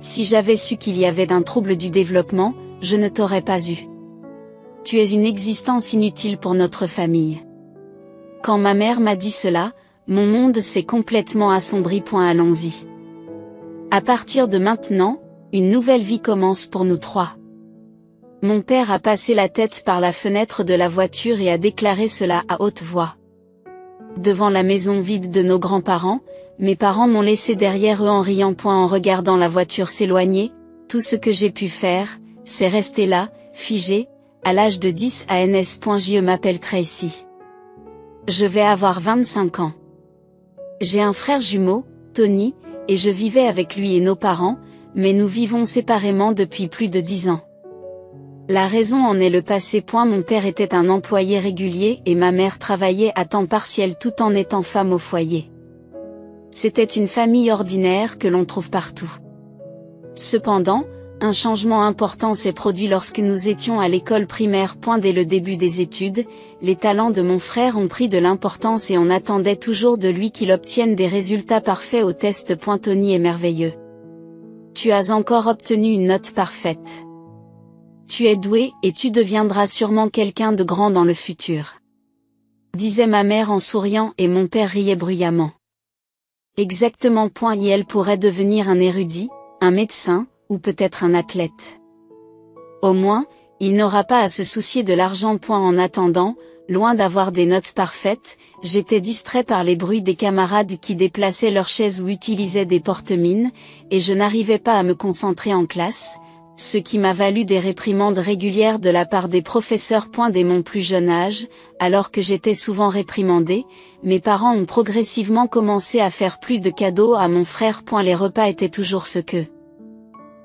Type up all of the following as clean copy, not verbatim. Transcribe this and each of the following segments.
Si j'avais su qu'il y avait d'un trouble du développement, je ne t'aurais pas eu. Tu es une existence inutile pour notre famille. Quand ma mère m'a dit cela, mon monde s'est complètement assombri. Allons-y. À partir de maintenant, une nouvelle vie commence pour nous trois. Mon père a passé la tête par la fenêtre de la voiture et a déclaré cela à haute voix. Devant la maison vide de nos grands-parents, mes parents m'ont laissé derrière eux en riant. En regardant la voiture s'éloigner, tout ce que j'ai pu faire, c'est rester là, figé, à l'âge de 10 ans. Je m'appelle Tracy. Je vais avoir 25 ans. J'ai un frère jumeau, Tony, et je vivais avec lui et nos parents, mais nous vivons séparément depuis plus de 10 ans. La raison en est le passé. Mon père était un employé régulier et ma mère travaillait à temps partiel tout en étant femme au foyer. C'était une famille ordinaire que l'on trouve partout. Cependant, un changement important s'est produit lorsque nous étions à l'école primaire. Dès le début des études, les talents de mon frère ont pris de l'importance et on attendait toujours de lui qu'il obtienne des résultats parfaits au test. Tony est merveilleux. Tu as encore obtenu une note parfaite. Tu es doué et tu deviendras sûrement quelqu'un de grand dans le futur. Disait ma mère en souriant et mon père riait bruyamment. Exactement. Et elle pourrait devenir un érudit, un médecin, ou peut-être un athlète. Au moins, il n'aura pas à se soucier de l'argent. En attendant, loin d'avoir des notes parfaites, j'étais distrait par les bruits des camarades qui déplaçaient leurs chaises ou utilisaient des porte-mines, et je n'arrivais pas à me concentrer en classe, ce qui m'a valu des réprimandes régulières de la part des professeurs. Dès mon plus jeune âge, alors que j'étais souvent réprimandé, mes parents ont progressivement commencé à faire plus de cadeaux à mon frère. Les repas étaient toujours ce que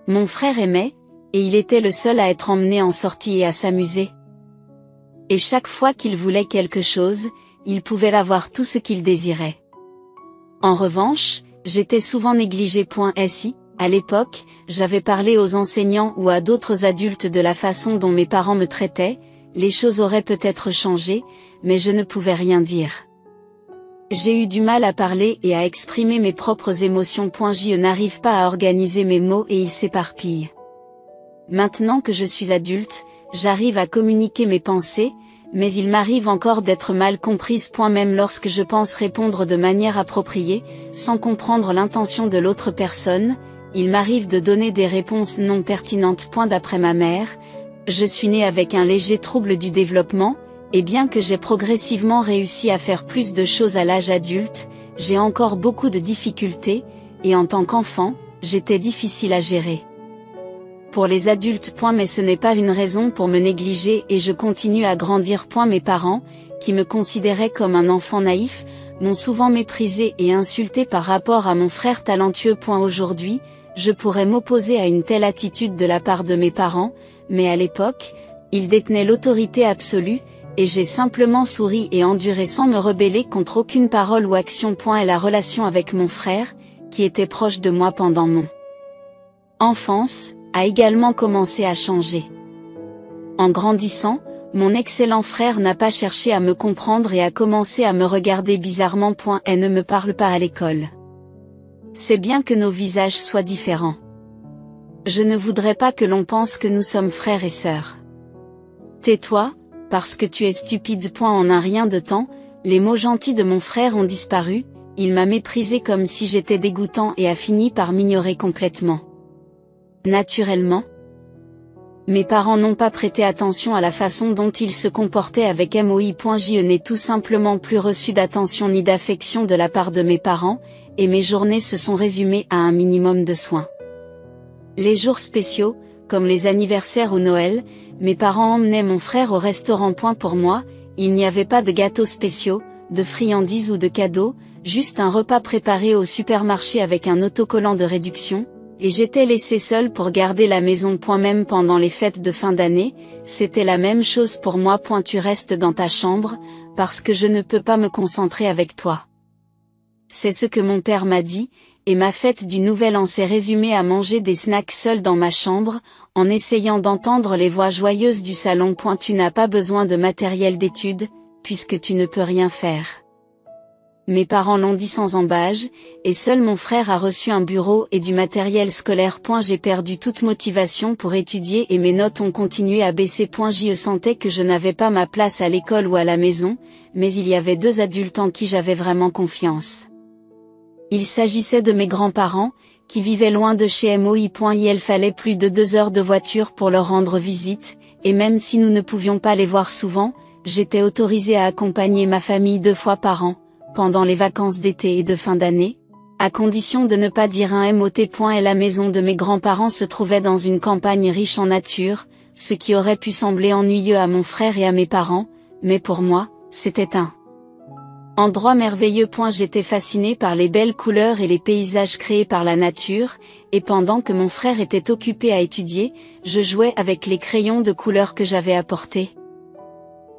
mon frère aimait, et il était le seul à être emmené en sortie et à s'amuser. Et chaque fois qu'il voulait quelque chose, il pouvait l'avoir tout ce qu'il désirait. En revanche, j'étais souvent négligé. Si, à l'époque, j'avais parlé aux enseignants ou à d'autres adultes de la façon dont mes parents me traitaient, les choses auraient peut-être changé, mais je ne pouvais rien dire. J'ai eu du mal à parler et à exprimer mes propres émotions. Je n'arrive pas à organiser mes mots et ils s'éparpillent. Maintenant que je suis adulte, j'arrive à communiquer mes pensées, mais il m'arrive encore d'être mal comprise. Même lorsque je pense répondre de manière appropriée, sans comprendre l'intention de l'autre personne, il m'arrive de donner des réponses non pertinentes. D'après ma mère, je suis née avec un léger trouble du développement, et bien que j'ai progressivement réussi à faire plus de choses à l'âge adulte, j'ai encore beaucoup de difficultés, et en tant qu'enfant, j'étais difficile à gérer. Pour les adultes. Mais ce n'est pas une raison pour me négliger et je continue à grandir. Mes parents, qui me considéraient comme un enfant naïf, m'ont souvent méprisé et insulté par rapport à mon frère talentueux. Aujourd'hui, je pourrais m'opposer à une telle attitude de la part de mes parents, mais à l'époque, ils détenaient l'autorité absolue, et j'ai simplement souri et enduré sans me rebeller contre aucune parole ou action. Et la relation avec mon frère, qui était proche de moi pendant mon enfance, a également commencé à changer. En grandissant, mon excellent frère n'a pas cherché à me comprendre et a commencé à me regarder bizarrement. Et ne me parle pas à l'école. C'est bien que nos visages soient différents. Je ne voudrais pas que l'on pense que nous sommes frères et sœurs. Tais-toi, parce que tu es stupide. En un rien de temps, les mots gentils de mon frère ont disparu, il m'a méprisé comme si j'étais dégoûtant et a fini par m'ignorer complètement. Naturellement, mes parents n'ont pas prêté attention à la façon dont ils se comportaient avec moi. Je n'ai tout simplement plus reçu d'attention ni d'affection de la part de mes parents, et mes journées se sont résumées à un minimum de soins. Les jours spéciaux, comme les anniversaires ou Noël, mes parents emmenaient mon frère au restaurant. Pour moi, il n'y avait pas de gâteaux spéciaux, de friandises ou de cadeaux, juste un repas préparé au supermarché avec un autocollant de réduction, et j'étais laissée seule pour garder la maison. Même pendant les fêtes de fin d'année, c'était la même chose pour moi. Tu restes dans ta chambre, parce que je ne peux pas me concentrer avec toi. C'est ce que mon père m'a dit, et ma fête du Nouvel An s'est résumée à manger des snacks seule dans ma chambre, en essayant d'entendre les voix joyeuses du salon. Tu n'as pas besoin de matériel d'étude, puisque tu ne peux rien faire. mes parents l'ont dit sans embâge, et seul mon frère a reçu un bureau et du matériel scolaire. J'ai perdu toute motivation pour étudier et mes notes ont continué à baisser. Je sentais que je n'avais pas ma place à l'école ou à la maison, mais il y avait deux adultes en qui j'avais vraiment confiance. Il s'agissait de mes grands-parents, qui vivaient loin de chez moi. Il fallait plus de 2 heures de voiture pour leur rendre visite, et même si nous ne pouvions pas les voir souvent, j'étais autorisée à accompagner ma famille 2 fois par an, pendant les vacances d'été et de fin d'année, à condition de ne pas dire un mot. Et la maison de mes grands-parents se trouvait dans une campagne riche en nature, ce qui aurait pu sembler ennuyeux à mon frère et à mes parents, mais pour moi, c'était un endroit merveilleux. J'étais fascinée par les belles couleurs et les paysages créés par la nature, et pendant que mon frère était occupé à étudier, je jouais avec les crayons de couleur que j'avais apportés,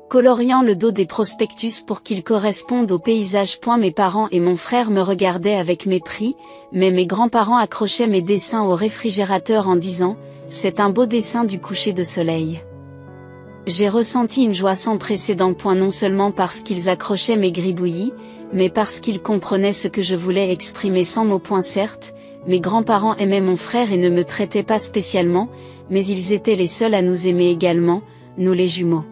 coloriant le dos des prospectus pour qu'ils correspondent au paysage. Mes parents et mon frère me regardaient avec mépris, mais mes grands-parents accrochaient mes dessins au réfrigérateur en disant « C'est un beau dessin du coucher de soleil ». J'ai ressenti une joie sans précédent. Non seulement parce qu'ils accrochaient mes gribouillis, mais parce qu'ils comprenaient ce que je voulais exprimer sans mots. Certes, mes grands-parents aimaient mon frère et ne me traitaient pas spécialement, mais ils étaient les seuls à nous aimer également, nous les jumeaux.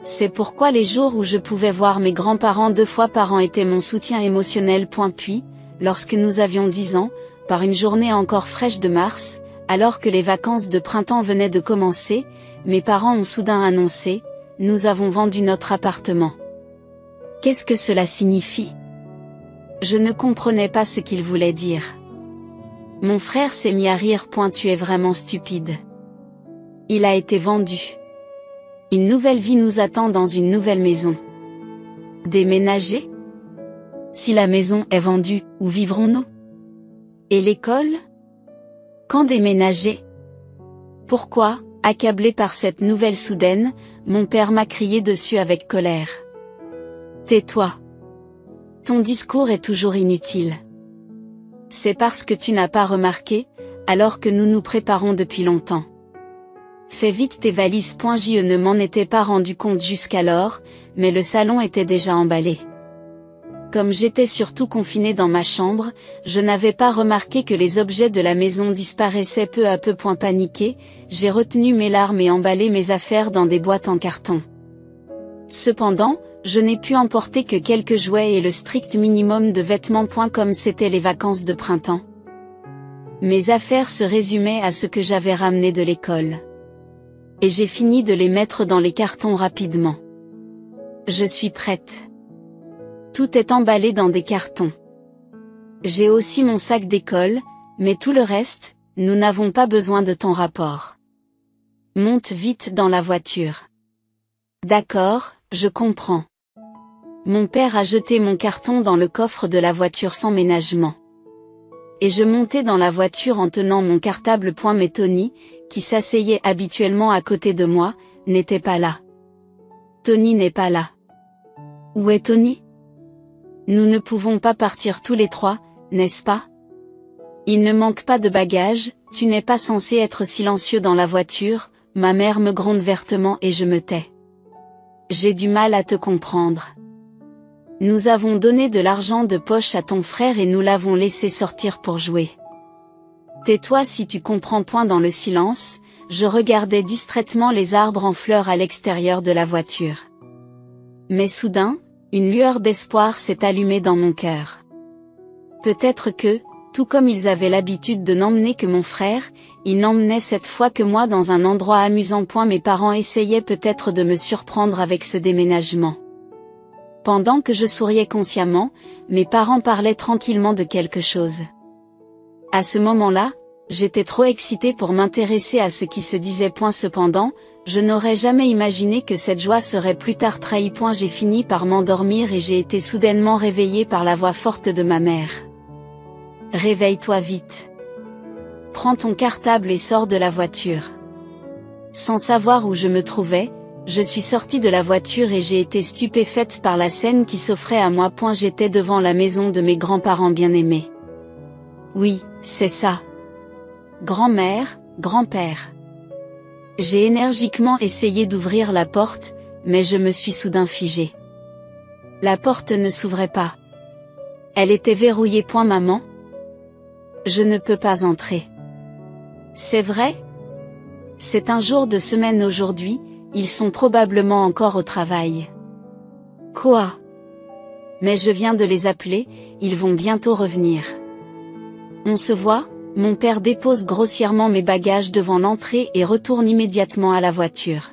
C'est pourquoi les jours où je pouvais voir mes grands-parents 2 fois par an étaient mon soutien émotionnel. Puis, lorsque nous avions 10 ans, par une journée encore fraîche de mars, alors que les vacances de printemps venaient de commencer, mes parents ont soudain annoncé « Nous avons vendu notre appartement ». Qu'est-ce que cela signifie? Je ne comprenais pas ce qu'ils voulaient dire. Mon frère s'est mis à rire. Tu es vraiment stupide. Il a été vendu. Une nouvelle vie nous attend dans une nouvelle maison. Déménager? Si la maison est vendue, où vivrons-nous? Et l'école? Quand déménager? Pourquoi, accablé par cette nouvelle soudaine, mon père m'a crié dessus avec colère. Tais-toi. Ton discours est toujours inutile. C'est parce que tu n'as pas remarqué, alors que nous nous préparons depuis longtemps. Fais vite tes valises. Je ne m'en étais pas rendu compte jusqu'alors, mais le salon était déjà emballé. Comme j'étais surtout confinée dans ma chambre, je n'avais pas remarqué que les objets de la maison disparaissaient peu à peu. Paniquée, j'ai retenu mes larmes et emballé mes affaires dans des boîtes en carton. Cependant, je n'ai pu emporter que quelques jouets et le strict minimum de vêtements. Comme c'était les vacances de printemps, mes affaires se résumaient à ce que j'avais ramené de l'école. Et j'ai fini de les mettre dans les cartons rapidement. Je suis prête. Tout est emballé dans des cartons. J'ai aussi mon sac d'école, mais tout le reste, nous n'avons pas besoin de ton rapport. Monte vite dans la voiture. D'accord, je comprends. Mon père a jeté mon carton dans le coffre de la voiture sans ménagement. Et je montai dans la voiture en tenant mon cartable. Mais Tony, qui s'asseyait habituellement à côté de moi, n'était pas là. Tony n'est pas là. Où est Tony? Nous ne pouvons pas partir tous les 3, n'est-ce pas? Il ne manque pas de bagages, tu n'es pas censé être silencieux dans la voiture, ma mère me gronde vertement et je me tais. J'ai du mal à te comprendre. Nous avons donné de l'argent de poche à ton frère et nous l'avons laissé sortir pour jouer. Tais-toi si tu comprends. Dans le silence, je regardais distraitement les arbres en fleurs à l'extérieur de la voiture. Mais soudain, une lueur d'espoir s'est allumée dans mon cœur. Peut-être que, tout comme ils avaient l'habitude de n'emmener que mon frère, ils n'emmenaient cette fois que moi dans un endroit amusant. Mes parents essayaient peut-être de me surprendre avec ce déménagement. Pendant que je souriais consciemment, mes parents parlaient tranquillement de quelque chose. À ce moment-là, j'étais trop excitée pour m'intéresser à ce qui se disait. Cependant, je n'aurais jamais imaginé que cette joie serait plus tard trahie. J'ai fini par m'endormir et j'ai été soudainement réveillée par la voix forte de ma mère. Réveille-toi vite. Prends ton cartable et sors de la voiture. Sans savoir où je me trouvais, je suis sortie de la voiture et j'ai été stupéfaite par la scène qui s'offrait à moi. J'étais devant la maison de mes grands-parents bien-aimés. Oui, c'est ça. Grand-mère, grand-père. J'ai énergiquement essayé d'ouvrir la porte, mais je me suis soudain figée. La porte ne s'ouvrait pas. Elle était verrouillée. Maman. Je ne peux pas entrer. C'est vrai? C'est un jour de semaine aujourd'hui, ils sont probablement encore au travail. Quoi? Mais je viens de les appeler, ils vont bientôt revenir. On se voit? Mon père dépose grossièrement mes bagages devant l'entrée et retourne immédiatement à la voiture.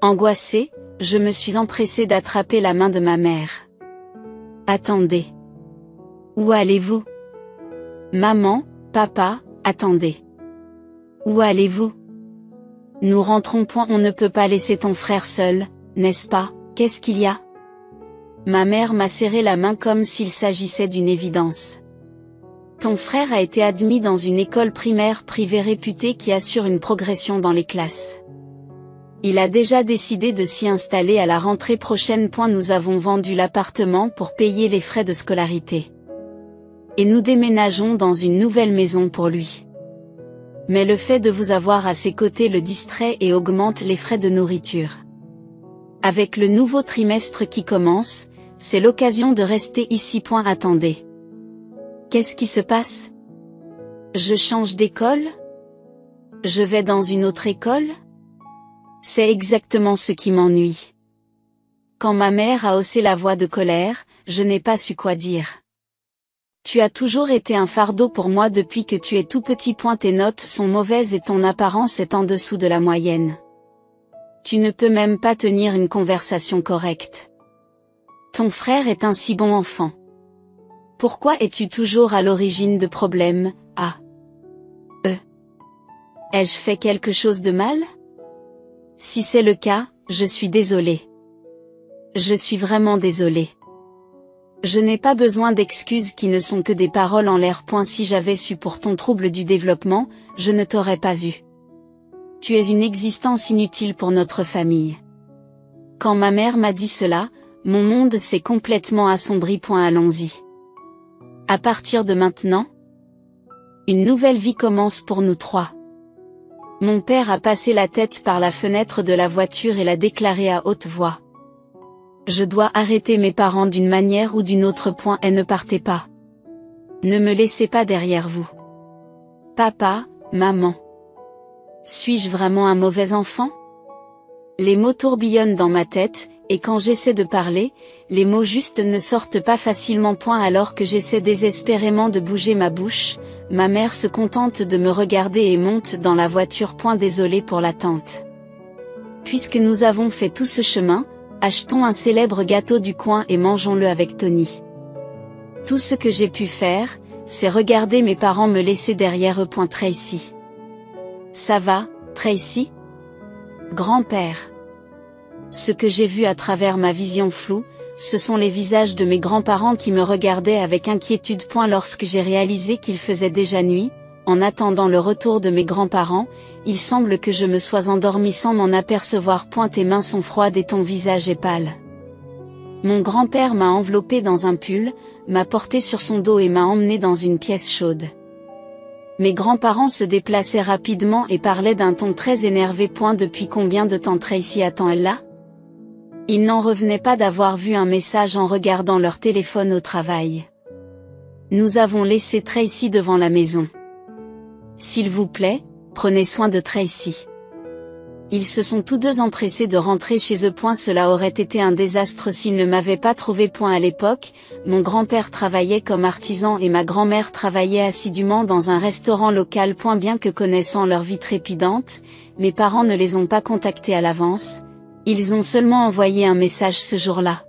Angoissée, je me suis empressée d'attraper la main de ma mère. Attendez. Où allez-vous? Maman, papa, attendez. Où allez-vous? Nous rentrons. On ne peut pas laisser ton frère seul, n'est-ce pas? Qu'est-ce qu'il y a? Ma mère m'a serré la main comme s'il s'agissait d'une évidence. Ton frère a été admis dans une école primaire privée réputée qui assure une progression dans les classes. Il a déjà décidé de s'y installer à la rentrée prochaine. Nous avons vendu l'appartement pour payer les frais de scolarité. Et nous déménageons dans une nouvelle maison pour lui. Mais le fait de vous avoir à ses côtés le distrait et augmente les frais de nourriture. Avec le nouveau trimestre qui commence, c'est l'occasion de rester ici. Attendez. Qu'est-ce qui se passe? Je change d'école? Je vais dans une autre école? C'est exactement ce qui m'ennuie. Quand ma mère a haussé la voix de colère, je n'ai pas su quoi dire. Tu as toujours été un fardeau pour moi depuis que tu es tout petit. Tes notes sont mauvaises et ton apparence est en dessous de la moyenne. Tu ne peux même pas tenir une conversation correcte. Ton frère est un si bon enfant. Pourquoi es-tu toujours à l'origine de problèmes? Ai-je fait quelque chose de mal? Si c'est le cas, je suis désolée. Je suis vraiment désolée. Je n'ai pas besoin d'excuses qui ne sont que des paroles en l'air. Si j'avais su pour ton trouble du développement, je ne t'aurais pas eu. Tu es une existence inutile pour notre famille. Quand ma mère m'a dit cela, mon monde s'est complètement assombri. Allons-y. À partir de maintenant, une nouvelle vie commence pour nous trois. Mon père a passé la tête par la fenêtre de la voiture et l'a déclaré à haute voix. Je dois arrêter mes parents d'une manière ou d'une autre. Et ne partez pas. Ne me laissez pas derrière vous. Papa, maman. Suis-je vraiment un mauvais enfant? Les mots tourbillonnent dans ma tête, et quand j'essaie de parler, les mots justes ne sortent pas facilement. Alors que j'essaie désespérément de bouger ma bouche, ma mère se contente de me regarder et monte dans la voiture. Désolée pour l'attente. Puisque nous avons fait tout ce chemin, achetons un célèbre gâteau du coin et mangeons-le avec Tony. Tout ce que j'ai pu faire, c'est regarder mes parents me laisser derrière eux. Tracy. Ça va, Tracy? Grand-père. Ce que j'ai vu à travers ma vision floue, ce sont les visages de mes grands-parents qui me regardaient avec inquiétude. Lorsque j'ai réalisé qu'il faisait déjà nuit, en attendant le retour de mes grands-parents, il semble que je me sois endormie sans m'en apercevoir. Tes mains sont froides et ton visage est pâle. Mon grand-père m'a enveloppée dans un pull, m'a portée sur son dos et m'a emmenée dans une pièce chaude. Mes grands-parents se déplaçaient rapidement et parlaient d'un ton très énervé. Depuis combien de temps Tracy attend-elle là? Ils n'en revenaient pas d'avoir vu un message en regardant leur téléphone au travail. Nous avons laissé Tracy devant la maison. S'il vous plaît, prenez soin de Tracy. Ils se sont tous deux empressés de rentrer chez eux. Cela aurait été un désastre s'ils ne m'avaient pas trouvé. À l'époque, mon grand-père travaillait comme artisan et ma grand-mère travaillait assidûment dans un restaurant local. Bien que connaissant leur vie trépidante, mes parents ne les ont pas contactés à l'avance, ils ont seulement envoyé un message ce jour-là.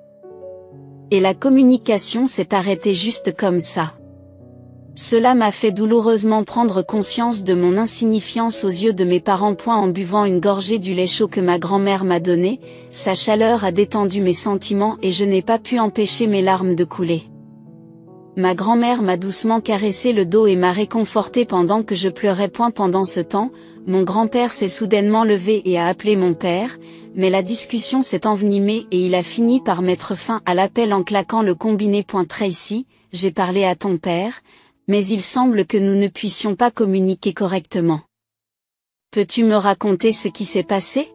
Et la communication s'est arrêtée juste comme ça. Cela m'a fait douloureusement prendre conscience de mon insignifiance aux yeux de mes parents. En buvant une gorgée du lait chaud que ma grand-mère m'a donné, sa chaleur a détendu mes sentiments et je n'ai pas pu empêcher mes larmes de couler. Ma grand-mère m'a doucement caressé le dos et m'a réconforté pendant que je pleurais. Pendant ce temps, mon grand-père s'est soudainement levé et a appelé mon père, mais la discussion s'est envenimée et il a fini par mettre fin à l'appel en claquant le combiné. Tracy, j'ai parlé à ton père, mais il semble que nous ne puissions pas communiquer correctement. Peux-tu me raconter ce qui s'est passé?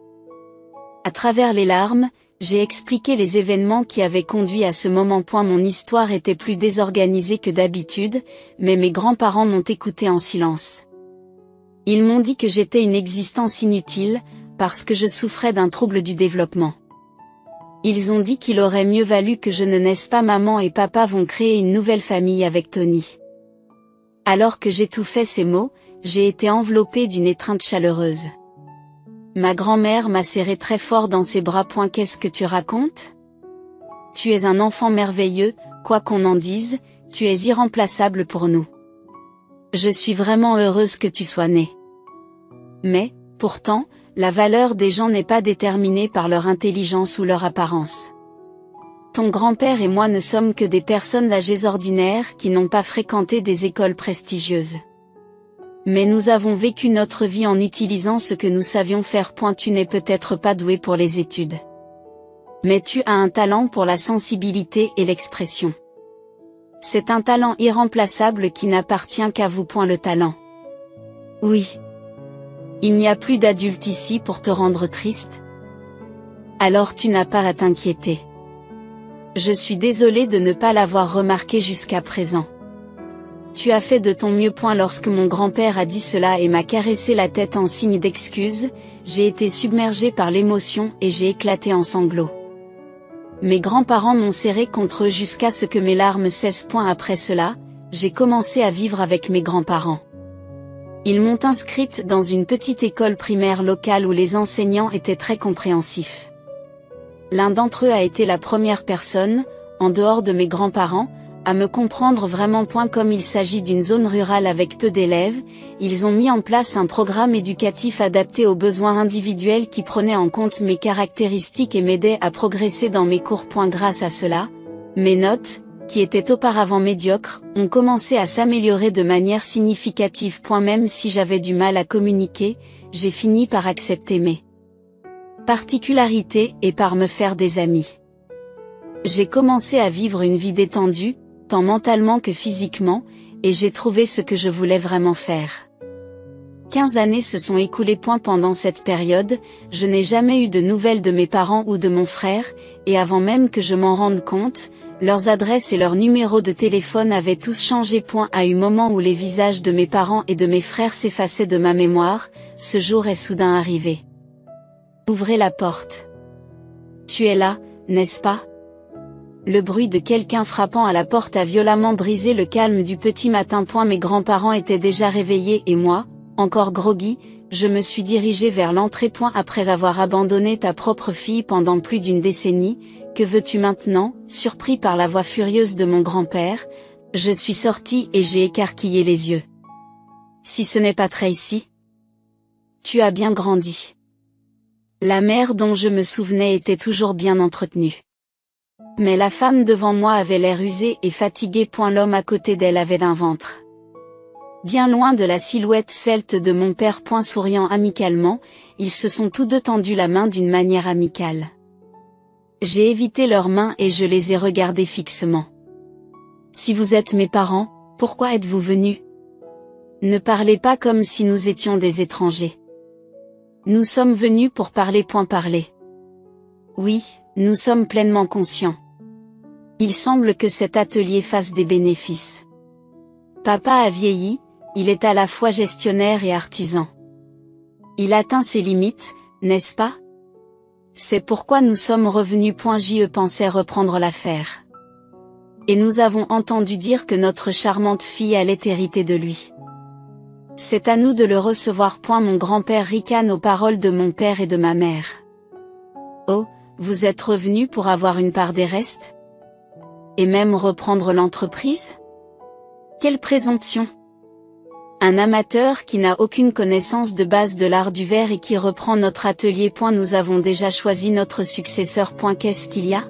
À travers les larmes, J'ai expliqué les événements qui avaient conduit à ce moment. Mon histoire était plus désorganisée que d'habitude, mais mes grands-parents m'ont écouté en silence. Ils m'ont dit que j'étais une existence inutile, parce que je souffrais d'un trouble du développement. Ils ont dit qu'il aurait mieux valu que je ne naisse pas. Maman et papa vont créer une nouvelle famille avec Tony. Alors que j'étouffais ces mots, j'ai été enveloppée d'une étreinte chaleureuse. Ma grand-mère m'a serré très fort dans ses bras. Qu'est-ce que tu racontes? Tu es un enfant merveilleux, quoi qu'on en dise, tu es irremplaçable pour nous. Je suis vraiment heureuse que tu sois né. Mais, pourtant, la valeur des gens n'est pas déterminée par leur intelligence ou leur apparence. Ton grand-père et moi ne sommes que des personnes âgées ordinaires qui n'ont pas fréquenté des écoles prestigieuses. Mais nous avons vécu notre vie en utilisant ce que nous savions faire. Tu n'es peut-être pas doué pour les études. Mais tu as un talent pour la sensibilité et l'expression. C'est un talent irremplaçable qui n'appartient qu'à vous. Le talent. Oui. Il n'y a plus d'adulte ici pour te rendre triste. Alors tu n'as pas à t'inquiéter. Je suis désolée de ne pas l'avoir remarqué jusqu'à présent. Tu as fait de ton mieux. Lorsque mon grand-père a dit cela et m'a caressé la tête en signe d'excuse, j'ai été submergée par l'émotion et j'ai éclaté en sanglots. Mes grands-parents m'ont serré contre eux jusqu'à ce que mes larmes cessent. Après cela, j'ai commencé à vivre avec mes grands-parents. Ils m'ont inscrite dans une petite école primaire locale où les enseignants étaient très compréhensifs. L'un d'entre eux a été la première personne, en dehors de mes grands-parents, à me comprendre vraiment. Comme il s'agit d'une zone rurale avec peu d'élèves, ils ont mis en place un programme éducatif adapté aux besoins individuels qui prenait en compte mes caractéristiques et m'aidait à progresser dans mes cours. Grâce à cela, mes notes, qui étaient auparavant médiocres, ont commencé à s'améliorer de manière significative. Même si j'avais du mal à communiquer, j'ai fini par accepter mes particularités et par me faire des amis. J'ai commencé à vivre une vie détendue, tant mentalement que physiquement, et j'ai trouvé ce que je voulais vraiment faire. 15 années se sont écoulées. Pendant cette période, je n'ai jamais eu de nouvelles de mes parents ou de mon frère, et avant même que je m'en rende compte, leurs adresses et leurs numéros de téléphone avaient tous changé. À un moment où les visages de mes parents et de mes frères s'effaçaient de ma mémoire, ce jour est soudain arrivé. Ouvrez la porte. Tu es là, n'est-ce pas? Le bruit de quelqu'un frappant à la porte a violemment brisé le calme du petit matin. Mes grands-parents étaient déjà réveillés et moi, encore groggy, je me suis dirigée vers l'entrée. Après avoir abandonné ta propre fille pendant plus d'une décennie, que veux-tu maintenant? Surpris par la voix furieuse de mon grand-père, je suis sortie et j'ai écarquillé les yeux. Si ce n'est pas Tracy? Tu as bien grandi. La mère dont je me souvenais était toujours bien entretenue. Mais la femme devant moi avait l'air usée et fatiguée. L'homme à côté d'elle avait un ventre bien loin de la silhouette svelte de mon père. Souriant amicalement, ils se sont tous deux tendus la main d'une manière amicale. J'ai évité leurs mains et je les ai regardés fixement. Si vous êtes mes parents, pourquoi êtes-vous venus? Ne parlez pas comme si nous étions des étrangers. Nous sommes venus pour parler. Parler. Oui, nous sommes pleinement conscients. Il semble que cet atelier fasse des bénéfices. Papa a vieilli, il est à la fois gestionnaire et artisan. Il atteint ses limites, n'est-ce pas? C'est pourquoi nous sommes revenus. Je pensais reprendre l'affaire. Et nous avons entendu dire que notre charmante fille allait hériter de lui. C'est à nous de le recevoir. Mon grand-père ricane aux paroles de mon père et de ma mère. Oh, vous êtes revenus pour avoir une part des restes? Et même reprendre l'entreprise? Quelle présomption! Un amateur qui n'a aucune connaissance de base de l'art du verre et qui reprend notre atelier. Nous avons déjà choisi notre successeur. Qu'est-ce qu'il y a?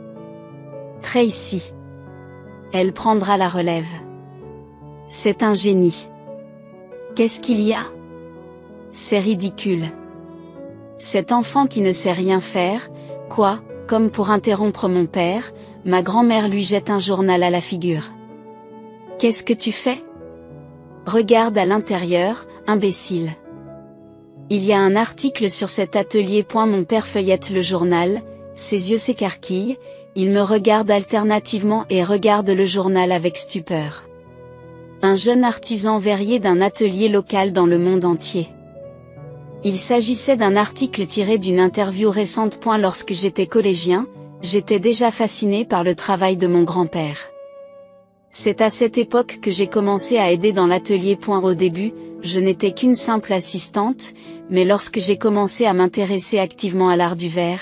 Tracy. Elle prendra la relève. C'est un génie. Qu'est-ce qu'il y a? C'est ridicule. Cet enfant qui ne sait rien faire, quoi, comme pour interrompre mon père, ma grand-mère lui jette un journal à la figure. Qu'est-ce que tu fais? Regarde à l'intérieur, imbécile. Il y a un article sur cet atelier. Mon père feuillette le journal, ses yeux s'écarquillent, il me regarde alternativement et regarde le journal avec stupeur. Un jeune artisan verrier d'un atelier local dans le monde entier. Il s'agissait d'un article tiré d'une interview récente. Lorsque j'étais collégien, j'étais déjà fasciné par le travail de mon grand-père. C'est à cette époque que j'ai commencé à aider dans l'atelier. Au début, je n'étais qu'une simple assistante, mais lorsque j'ai commencé à m'intéresser activement à l'art du verre,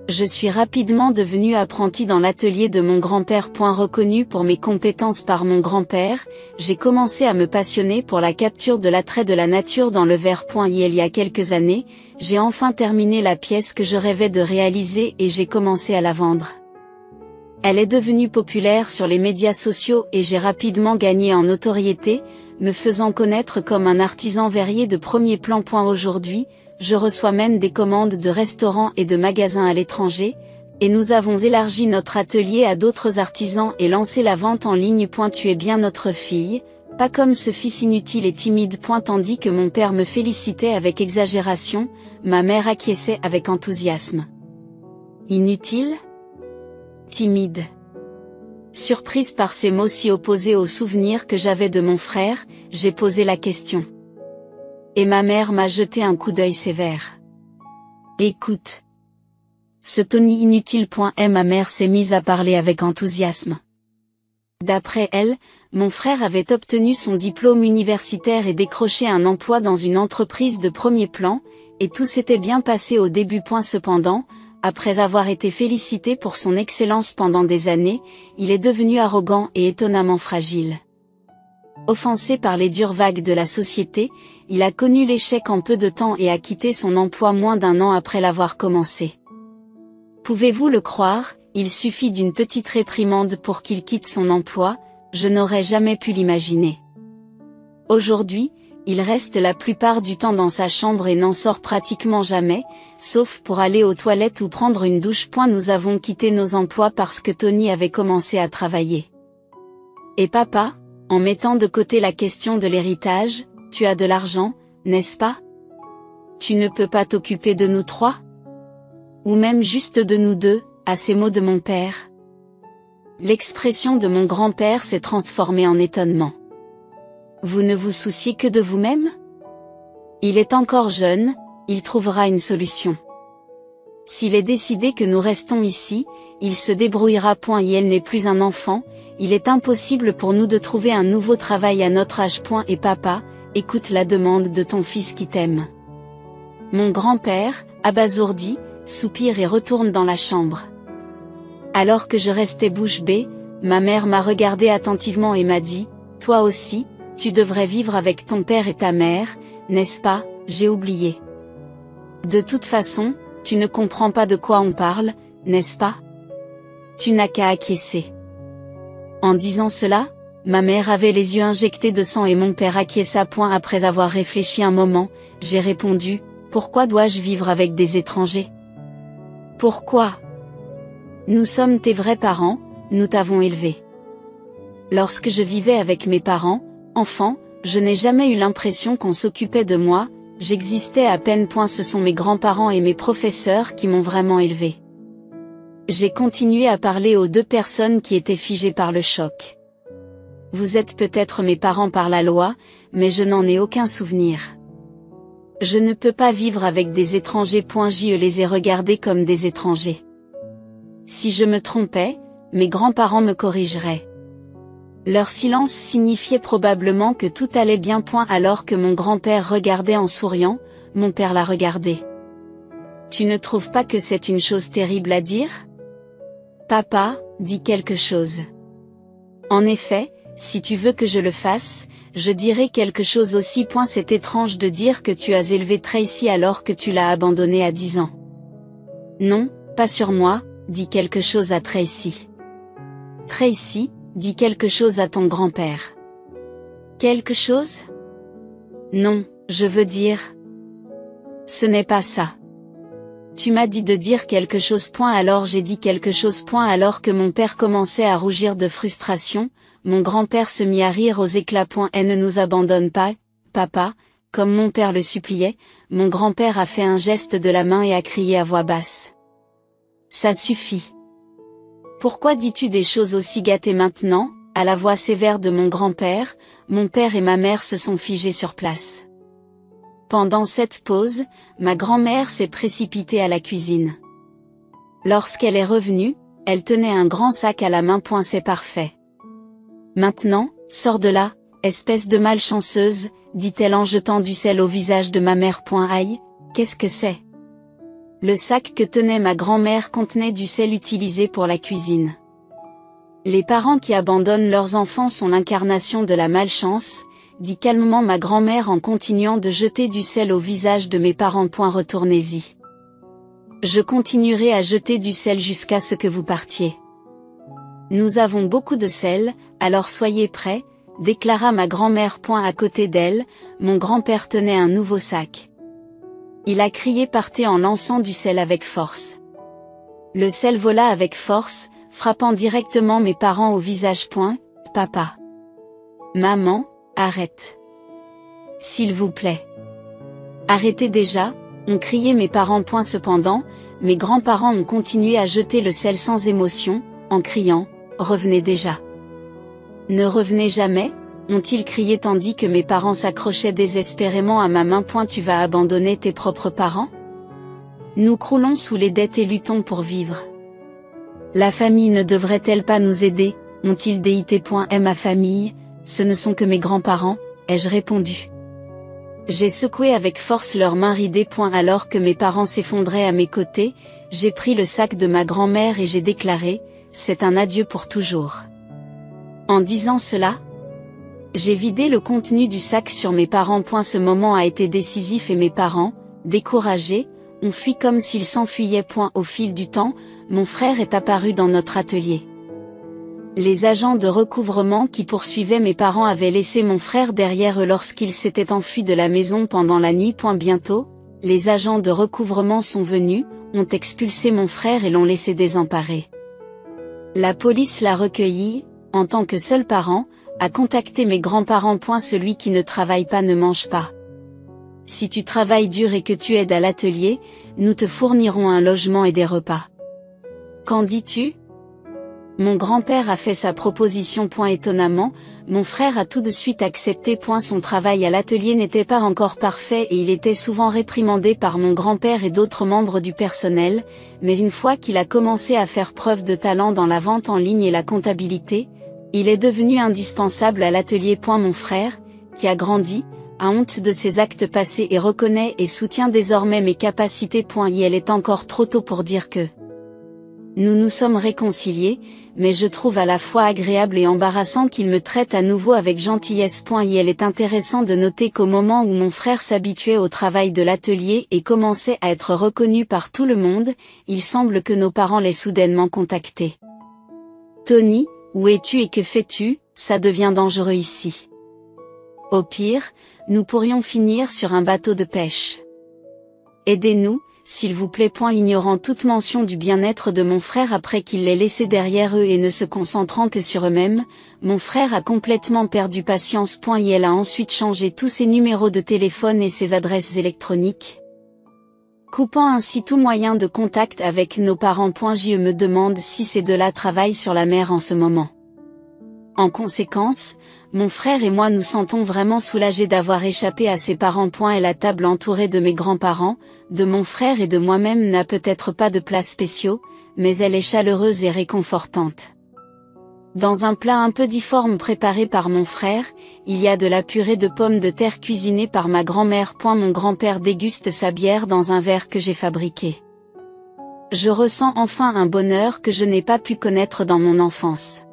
je suis rapidement devenue apprentie dans l'atelier de mon grand-père. Reconnu pour mes compétences par mon grand-père, j'ai commencé à me passionner pour la capture de l'attrait de la nature dans le verre. Il y a quelques années, j'ai enfin terminé la pièce que je rêvais de réaliser et j'ai commencé à la vendre. Elle est devenue populaire sur les médias sociaux et j'ai rapidement gagné en notoriété, me faisant connaître comme un artisan verrier de premier plan. Aujourd'hui, je reçois même des commandes de restaurants et de magasins à l'étranger, et nous avons élargi notre atelier à d'autres artisans et lancé la vente en ligne. Tu es bien notre fille, pas comme ce fils inutile et timide. Tandis que mon père me félicitait avec exagération, ma mère acquiesçait avec enthousiasme. Inutile ? Timide. Surprise par ces mots si opposés aux souvenirs que j'avais de mon frère, j'ai posé la question. Et ma mère m'a jeté un coup d'œil sévère. Écoute. Ce Tony inutile. Et ma mère s'est mise à parler avec enthousiasme. D'après elle, mon frère avait obtenu son diplôme universitaire et décroché un emploi dans une entreprise de premier plan, et tout s'était bien passé au début. Cependant, après avoir été félicité pour son excellence pendant des années, il est devenu arrogant et étonnamment fragile. Offensé par les dures vagues de la société, il a connu l'échec en peu de temps et a quitté son emploi moins d'1 an après l'avoir commencé. Pouvez-vous le croire, il suffit d'une petite réprimande pour qu'il quitte son emploi, je n'aurais jamais pu l'imaginer. Aujourd'hui, il reste la plupart du temps dans sa chambre et n'en sort pratiquement jamais, sauf pour aller aux toilettes ou prendre une douche. Nous avons quitté nos emplois parce que Tony avait commencé à travailler. Et papa, en mettant de côté la question de l'héritage, tu as de l'argent, n'est-ce pas? Tu ne peux pas t'occuper de nous trois? Ou même juste de nous deux, à ces mots de mon père. L'expression de mon grand-père s'est transformée en étonnement. Vous ne vous souciez que de vous-même? Il est encore jeune, il trouvera une solution. S'il est décidé que nous restons ici, il se débrouillera. Il n'est plus un enfant, il est impossible pour nous de trouver un nouveau travail à notre âge. Et papa, écoute la demande de ton fils qui t'aime. Mon grand-père, abasourdi, soupire et retourne dans la chambre. Alors que je restais bouche bée, ma mère m'a regardé attentivement et m'a dit, toi aussi, tu devrais vivre avec ton père et ta mère, n'est-ce pas? J'ai oublié. De toute façon, tu ne comprends pas de quoi on parle, n'est-ce pas? Tu n'as qu'à acquiescer. En disant cela, ma mère avait les yeux injectés de sang et mon père acquiesça. Après avoir réfléchi un moment, j'ai répondu, pourquoi dois-je vivre avec des étrangers? Pourquoi? Nous sommes tes vrais parents, nous t'avons élevé. Lorsque je vivais avec mes parents, enfant, je n'ai jamais eu l'impression qu'on s'occupait de moi, j'existais à peine. Ce sont mes grands-parents et mes professeurs qui m'ont vraiment élevé. J'ai continué à parler aux deux personnes qui étaient figées par le choc. Vous êtes peut-être mes parents par la loi, mais je n'en ai aucun souvenir. Je ne peux pas vivre avec des étrangers. Je les ai regardés comme des étrangers. Si je me trompais, mes grands-parents me corrigeraient. Leur silence signifiait probablement que tout allait bien. Alors que mon grand-père regardait en souriant, mon père la regardait. Tu ne trouves pas que c'est une chose terrible à dire? Papa, dis quelque chose. En effet, si tu veux que je le fasse, je dirai quelque chose aussi. C'est étrange de dire que tu as élevé Tracy alors que tu l'as abandonné à 10 ans. Non, pas sur moi, dis quelque chose à Tracy. Tracy, dis quelque chose à ton grand-père. Quelque chose? Non, je veux dire. Ce n'est pas ça. Tu m'as dit de dire quelque chose. Alors j'ai dit quelque chose. Alors que mon père commençait à rougir de frustration, mon grand-père se mit à rire aux éclats. Et ne nous abandonne pas, papa, comme mon père le suppliait, mon grand-père a fait un geste de la main et a crié à voix basse. Ça suffit. Pourquoi dis-tu des choses aussi gâtées maintenant? À la voix sévère de mon grand-père, mon père et ma mère se sont figés sur place. Pendant cette pause, ma grand-mère s'est précipitée à la cuisine. Lorsqu'elle est revenue, elle tenait un grand sac à la main. C'est parfait. Maintenant, sors de là, espèce de malchanceuse, dit-elle en jetant du sel au visage de ma mère. Aïe, qu'est-ce que c'est? Le sac que tenait ma grand-mère contenait du sel utilisé pour la cuisine. Les parents qui abandonnent leurs enfants sont l'incarnation de la malchance, dit calmement ma grand-mère en continuant de jeter du sel au visage de mes parents. Retournez-y. Je continuerai à jeter du sel jusqu'à ce que vous partiez. Nous avons beaucoup de sel, alors soyez prêts, déclara ma grand-mère. À côté d'elle, mon grand-père tenait un nouveau sac. Il a crié partez en lançant du sel avec force. Le sel vola avec force, frappant directement mes parents au visage. Papa. Maman, arrête. S'il vous plaît. Arrêtez déjà, ont crié mes parents. Cependant, mes grands-parents ont continué à jeter le sel sans émotion, en criant, revenez déjà. Ne revenez jamais, ont-ils crié tandis que mes parents s'accrochaient désespérément à ma main. Tu vas abandonner tes propres parents? Nous croulons sous les dettes et luttons pour vivre. La famille ne devrait-elle pas nous aider, ont-ils dit. Ma famille, ce ne sont que mes grands-parents, ai-je répondu. J'ai secoué avec force leurs mains ridées. Alors que mes parents s'effondraient à mes côtés, j'ai pris le sac de ma grand-mère et j'ai déclaré, c'est un adieu pour toujours. En disant cela, j'ai vidé le contenu du sac sur mes parents. Ce moment a été décisif et mes parents, découragés, ont fui comme s'ils s'enfuyaient. Au fil du temps, mon frère est apparu dans notre atelier. Les agents de recouvrement qui poursuivaient mes parents avaient laissé mon frère derrière eux lorsqu'ils s'étaient enfuis de la maison pendant la nuit. Bientôt, les agents de recouvrement sont venus, ont expulsé mon frère et l'ont laissé désemparé. La police l'a recueilli, en tant que seul parent, a contacté mes grands-parents. Celui qui ne travaille pas ne mange pas. Si tu travailles dur et que tu aides à l'atelier, nous te fournirons un logement et des repas. Qu'en dis-tu? Mon grand-père a fait sa proposition. Étonnamment, mon frère a tout de suite accepté. Son travail à l'atelier n'était pas encore parfait et il était souvent réprimandé par mon grand-père et d'autres membres du personnel, mais une fois qu'il a commencé à faire preuve de talent dans la vente en ligne et la comptabilité, il est devenu indispensable à l'atelier. Mon frère, qui a grandi, a honte de ses actes passés et reconnaît et soutient désormais mes capacités. Il est encore trop tôt pour dire que nous nous sommes réconciliés, mais je trouve à la fois agréable et embarrassant qu'il me traite à nouveau avec gentillesse. Il est intéressant de noter qu'au moment où mon frère s'habituait au travail de l'atelier et commençait à être reconnu par tout le monde, il semble que nos parents l'aient soudainement contacté. Tony, où es-tu et que fais-tu? Ça devient dangereux ici. Au pire, nous pourrions finir sur un bateau de pêche. Aidez-nous, s'il vous plaît. Ignorant toute mention du bien-être de mon frère après qu'il l'ait laissé derrière eux et ne se concentrant que sur eux-mêmes, mon frère a complètement perdu patience. Il a ensuite changé tous ses numéros de téléphone et ses adresses électroniques, coupant ainsi tout moyen de contact avec nos parents. Je me demande si ces deux-là travaillent sur la mer en ce moment. En conséquence, mon frère et moi nous sentons vraiment soulagés d'avoir échappé à ses parents. Et la table entourée de mes grands-parents, de mon frère et de moi-même n'a peut-être pas de plats spéciaux, mais elle est chaleureuse et réconfortante. Dans un plat un peu difforme préparé par mon frère, il y a de la purée de pommes de terre cuisinée par ma grand-mère. Mon grand-père déguste sa bière dans un verre que j'ai fabriqué. Je ressens enfin un bonheur que je n'ai pas pu connaître dans mon enfance.